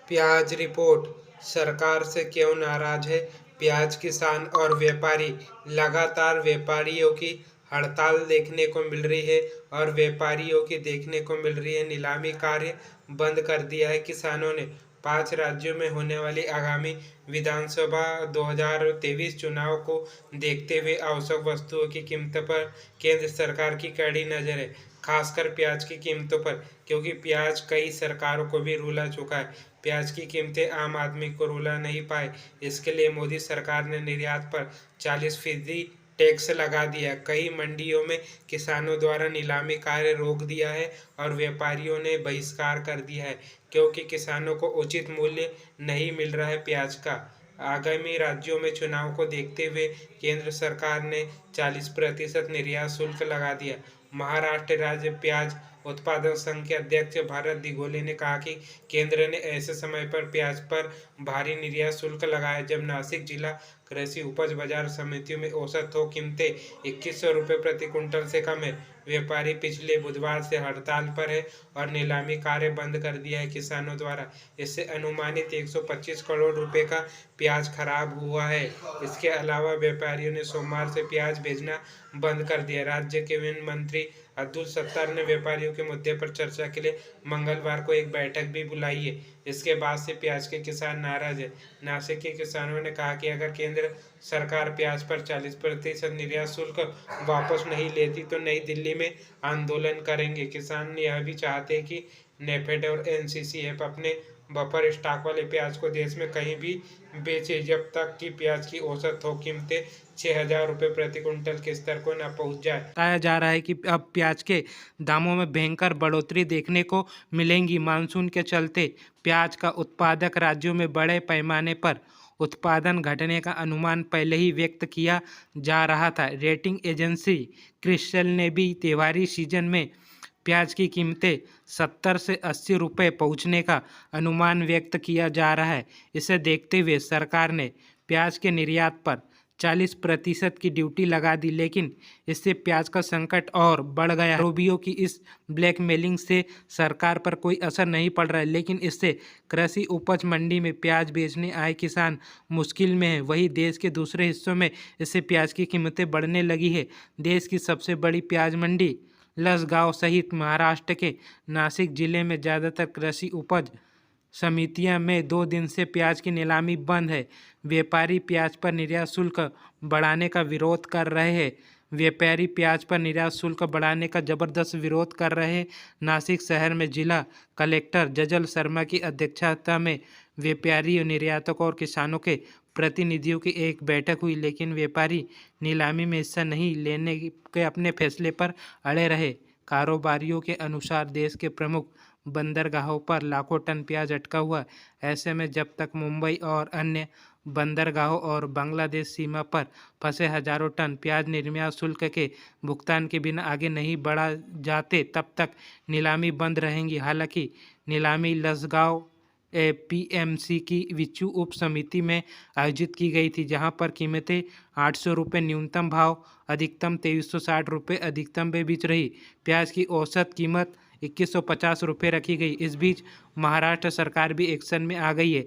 प्याज रिपोर्ट, सरकार से क्यों नाराज है प्याज किसान और व्यापारी। लगातार व्यापारियों की हड़ताल देखने को मिल रही है और व्यापारियों की देखने को मिल रही है नीलामी कार्य बंद कर दिया है किसानों ने। 5 राज्यों में होने वाली आगामी विधानसभा 2023 चुनाव को देखते हुए आवश्यक वस्तुओं की कीमतों पर केंद्र सरकार की कड़ी नज़र है, खासकर प्याज की कीमतों पर, क्योंकि प्याज कई सरकारों को भी रुला चुका है। प्याज की कीमतें आम आदमी को रुला नहीं पाए, इसके लिए मोदी सरकार ने निर्यात पर 40% टैक्स लगा दिया। कई मंडियों में किसानों द्वारा नीलामी कार्य रोक दिया है और व्यापारियों ने बहिष्कार कर दिया है, क्योंकि किसानों को उचित मूल्य नहीं मिल रहा है प्याज का। आगामी राज्यों में चुनाव को देखते हुए केंद्र सरकार ने 40% निर्यात शुल्क लगा दिया। महाराष्ट्र राज्य प्याज उत्पादक संघ के अध्यक्ष भरत दिघोले ने कहा कि केंद्र ने ऐसे समय पर प्याज पर भारी निर्यात शुल्क लगाया जब नासिक जिला कृषि उपज बाजार समितियों में औसत थोक कीमतें 2100 रुपये प्रति कुंटल से कम है। व्यापारी पिछले बुधवार से हड़ताल पर है और नीलामी कार्य बंद कर दिया है किसानों द्वारा। इससे अनुमानित 125 करोड़ रुपए का प्याज खराब हुआ है। इसके अलावा व्यापारियों ने सोमवार से प्याज भेजना बंद कर दिया। राज्य के वित्त मंत्री अब्दुल सत्तार ने व्यापारियों के मुद्दे पर चर्चा के लिए मंगलवार को एक बैठक भी बुलाई है। इसके बाद से प्याज के किसान नाराज है। नासिक के किसानों ने कहा कि अगर केंद्र सरकार प्याज पर 40% निर्यात शुल्क वापस नहीं लेती तो नई दिल्ली में आंदोलन करेंगे। किसान यह भी चाहते हैं कि नेफेड और एनसीसीएफ अपने बफर स्टॉक वाले प्याज को देश में कहीं भी बेचे जब तक कि प्याज की औसत थोक कीमतें 6000 रुपये प्रति कुंटल के स्तर को न पहुंच जाए। बताया जा रहा है कि अब प्याज के दामों में भयंकर बढ़ोतरी देखने को मिलेंगी। मानसून के चलते प्याज का उत्पादक राज्यों में बड़े पैमाने पर उत्पादन घटने का अनुमान पहले ही व्यक्त किया जा रहा था। रेटिंग एजेंसी क्रिसिल ने भी त्योहारी सीजन में प्याज की कीमतें 70 से 80 रुपये पहुंचने का अनुमान व्यक्त किया जा रहा है। इसे देखते हुए सरकार ने प्याज के निर्यात पर 40% की ड्यूटी लगा दी, लेकिन इससे प्याज का संकट और बढ़ गया। आरोपियों की इस ब्लैकमेलिंग से सरकार पर कोई असर नहीं पड़ रहा है, लेकिन इससे कृषि उपज मंडी में प्याज बेचने आए किसान मुश्किल में है। वहीं देश के दूसरे हिस्सों में इससे प्याज की कीमतें बढ़ने लगी है। देश की सबसे बड़ी प्याज मंडी लसगांव सहित महाराष्ट्र के नासिक जिले में ज़्यादातर कृषि उपज समितियां में 2 दिन से प्याज की नीलामी बंद है। व्यापारी प्याज पर निर्यात शुल्क बढ़ाने का विरोध कर रहे हैं। व्यापारी प्याज पर निर्यात शुल्क बढ़ाने का जबरदस्त विरोध कर रहे हैं। नासिक शहर में जिला कलेक्टर जजल शर्मा की अध्यक्षता में व्यापारियों, निर्यातकों और किसानों के प्रतिनिधियों की एक बैठक हुई, लेकिन व्यापारी नीलामी में हिस्सा नहीं लेने के अपने फैसले पर अड़े रहे। कारोबारियों के अनुसार देश के प्रमुख बंदरगाहों पर लाखों टन प्याज अटका हुआ। ऐसे में जब तक मुंबई और अन्य बंदरगाहों और बांग्लादेश सीमा पर फंसे हजारों टन प्याज निर्यात शुल्क के भुगतान के बिना आगे नहीं बढ़ा जाते, तब तक नीलामी बंद रहेंगी। हालांकि नीलामी लसगांव पीएमसी की विचू उप समिति में आयोजित की गई थी, जहां पर कीमतें 800 रुपये न्यूनतम भाव, अधिकतम 2360 रुपये अधिकतम में बिच रही। प्याज की औसत कीमत 2150 रुपये रखी गई। इस बीच महाराष्ट्र सरकार भी एक्शन में आ गई है।